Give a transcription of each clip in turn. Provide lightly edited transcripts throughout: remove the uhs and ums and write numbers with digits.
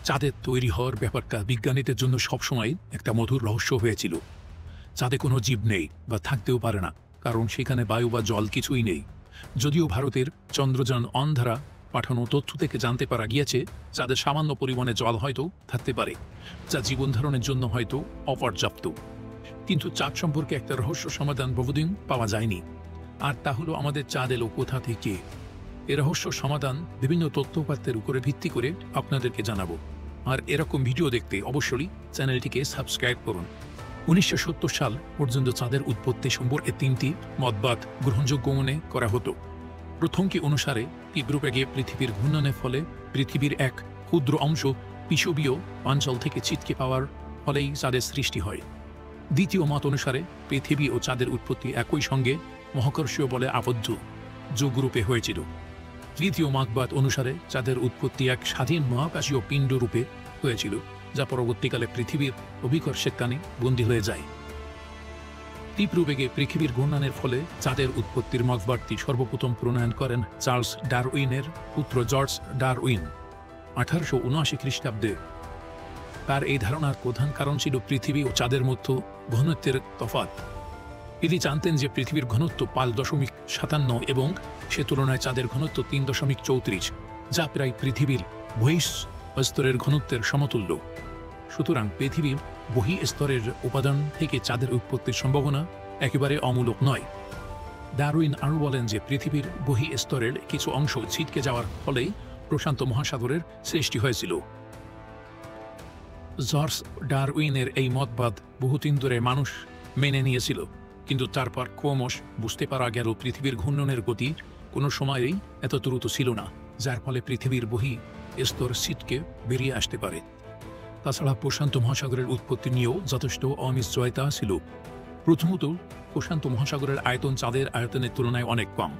চাঁদের তৈরি হওয়ার ব্যাপারটা বিজ্ঞানীদের জন্য সবসময় একটা মধুর রহস্য হয়েছিল। চাঁদে কোনো জীব নেই বা থাকতেও পারে না, কারণ সেখানে বায়ু বা জল কিছুই নেই। যদিও ভারতের চন্দ্রযান অন্ধারা পাঠানো তথ্য থেকে জানতে পারা গিয়েছে চাঁদের সামান্য পরিমাণে জল হয়তো থাকতে পারে, যা জীবনধারণের জন্য হয়তো অপর্যাপ্ত। কিন্তু চাঁদ সম্পর্কে একটা রহস্য সমাধান বহুদিন পাওয়া যায়নি, আর তা হলো আমাদের চাঁদ এলো কোথা থেকে। এ রহস্য সমাধান বিভিন্ন তথ্যপাত্রের উপরে ভিত্তি করে আপনাদেরকে জানাবো। আর এরকম ভিডিও দেখতে অবশ্যই চ্যানেলটিকে সাবস্ক্রাইব করুন। 1970 সাল পর্যন্ত চাঁদের উৎপত্তি সম্পর্কে 3টি মতবাদ গ্রহণযোগ্য মনে করা হতো। প্রথমটি অনুসারে তীব্র বেগে পৃথিবীর ঘূর্ণনের ফলে পৃথিবীর এক ক্ষুদ্র অংশ বিষুবীয় অঞ্চল থেকে ছিটকে পাওয়ার ফলেই চাঁদের সৃষ্টি হয়। দ্বিতীয় মত অনুসারে পৃথিবী ও চাঁদের উৎপত্তি একই সঙ্গে মহাকর্ষীয় বলে আবদ্ধ যোগরূপে হয়েছিল। তৃতীয় মতবাদ অনুসারে চাঁদের উৎপত্তি এক স্বাধীন মহাকাশীয় পিণ্ড রূপে হয়েছিল, যা পরবর্তীকালে পৃথিবীর অভিকর্ষের টানে বন্দী হয়ে যায়। তীব্র বেগে পৃথিবীর ঘূর্ণনের ফলে চাঁদের উৎপত্তির মতবাদটি সর্বপ্রথম প্রণয়ন করেন চার্লস ডারউইনের পুত্র জর্জ ডারউইন 1879 খ্রিস্টাব্দে। তার এই ধারণার প্রধান কারণ ছিল পৃথিবী ও চাঁদের মধ্যে ঘনত্বের তফাৎ। তিনি জানতেন যে পৃথিবীর ঘনত্ব 5.57 এবং সে তুলনায় চাঁদের ঘনত্ব 3.34, যা প্রায় পৃথিবীর বহিঃস্তরের ঘনত্বের সমতুল্য। সুতরাং পৃথিবীর বহিঃস্তরের উপাদান থেকে চাঁদের উৎপত্তির সম্ভাবনা একেবারে অমূলক নয়। ডারউইন আরও বলেন যে পৃথিবীর বহিঃস্তরের কিছু অংশ ছিটকে যাওয়ার ফলেই প্রশান্ত মহাসাগরের সৃষ্টি হয়েছিল। জর্জ ডারউইনের এই মতবাদ বহুদিন ধরে মানুষ মেনে নিয়েছিল, কিন্তু তারপর ক্রমশ বুঝতে পারা গেল পৃথিবীর ঘূর্ণনের গতি কোনো সময়ই এত দ্রুত ছিল না, যার ফলে পৃথিবীর বহিঃস্তর ছিটকে বেরিয়ে আসতে পারে। তাছাড়া প্রশান্ত মহাসাগরের উৎপত্তি নিয়েও যথেষ্ট অনিশ্চয়তা ছিল। প্রথমত, প্রশান্ত মহাসাগরের আয়তন চাঁদের আয়তনের তুলনায় অনেক কম।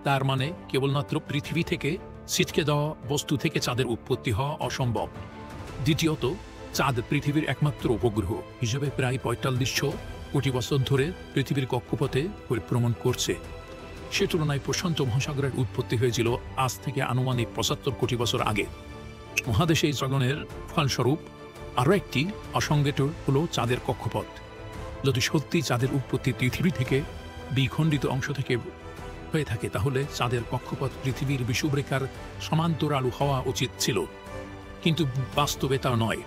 তার মানে কেবলমাত্র পৃথিবী থেকে ছিটকে দেওয়া বস্তু থেকে চাঁদের উৎপত্তি হওয়া অসম্ভব। দ্বিতীয়ত, চাঁদ পৃথিবীর একমাত্র উপগ্রহ হিসেবে প্রায় 4500 কোটি বছর ধরে পৃথিবীর কক্ষপথে পরিভ্রমণ করছে। সে তুলনায় প্রশান্ত মহাসাগরের উৎপত্তি হয়েছিল আজ থেকে আনুমানিক 75 কোটি বছর আগে। মহাদেশে জগনের ফলস্বরূপ আরও একটি অসংজ্ঞাত হল চাঁদের কক্ষপথ। যদি সত্যি চাঁদের উৎপত্তি পৃথিবী থেকে দ্বিখণ্ডিত অংশ থেকে হয়ে থাকে, তাহলে চাঁদের কক্ষপথ পৃথিবীর বিষুবরেখার সমান্তরাল হওয়া উচিত ছিল, কিন্তু বাস্তবে তা নয়।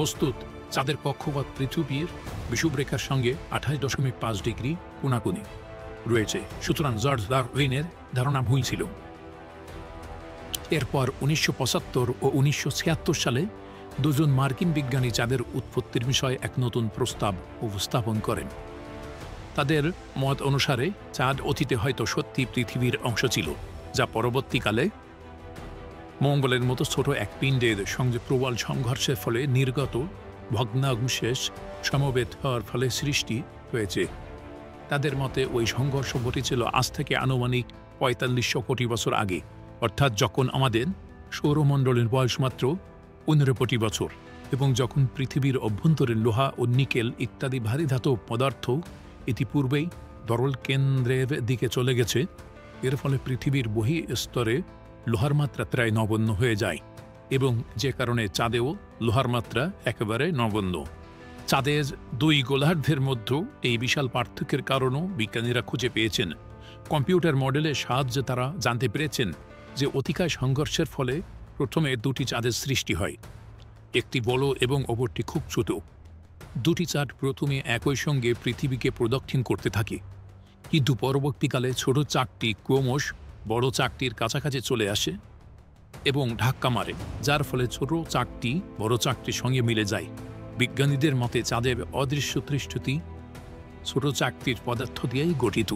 বস্তুত চাঁদের কক্ষপথ পৃথিবীর বিষুবরেখার সঙ্গে 28.5 ডিগ্রি কোণাকুণি রয়েছে। সুতরাং জর্জ ডারউইনের ধারণা ভুল ছিল। এরপর 1975 ও 1976 সালে দুজন মার্কিন বিজ্ঞানী চাঁদের উৎপত্তির বিষয়ে এক নতুন প্রস্তাব উপস্থাপন করেন। তাদের মত অনুসারে চাঁদ অতীতে হয়তো সত্যি পৃথিবীর অংশ ছিল, যা পরবর্তীকালে মঙ্গলের মতো ছোট এক পিণ্ডের সঙ্গে প্রবল সংঘর্ষের ফলে নির্গত ভগ্নাংশেষ সমবেত হওয়ার ফলে সৃষ্টি হয়েছে। তাদের মতে ওই সংঘর্ষ ঘটেছিল আজ থেকে আনুমানিক 4500 কোটি বছর আগে, অর্থাৎ যখন আমাদের সৌরমণ্ডলের বয়স মাত্র 15 কোটি বছর, এবং যখন পৃথিবীর অভ্যন্তরে লোহা ও নিকেল ইত্যাদি ভারী ধাতব পদার্থ ইতিপূর্বেই তরল কেন্দ্রের দিকে চলে গেছে। এর ফলে পৃথিবীর বহিঃস্তরে লোহার মাত্রা প্রায় নগণ্য হয়ে যায়, এবং যে কারণে চাঁদেও লোহার মাত্রা একেবারে নগণ্য। চাঁদের দুই গোলার্ধের মধ্যে এই বিশাল পার্থক্যের কারণও বিজ্ঞানীরা খুঁজে পেয়েছেন। কম্পিউটার মডেলের সাহায্যে তারা জানতে পেরেছেন যে অতিকায় সংঘর্ষের ফলে প্রথমে দুটি চাঁদের সৃষ্টি হয়, একটি বড় এবং অপরটি খুব ছোট। দুটি চাঁদ প্রথমে একই সঙ্গে পৃথিবীকে প্রদক্ষিণ করতে থাকে, কিন্তু পরবর্তীকালে ছোট চাঁদটি ক্রমশ বড় চাঁদটির কাছাকাছি চলে আসে এবং ধাক্কা মারে, যার ফলে ছোট চাঁদটি বড় চাঁদটির সঙ্গে মিলে যায়। বিজ্ঞানীদের মতে চাঁদের অদৃশ্য পৃষ্ঠটি ছোট চাঁদটির পদার্থ দিয়েই গঠিত।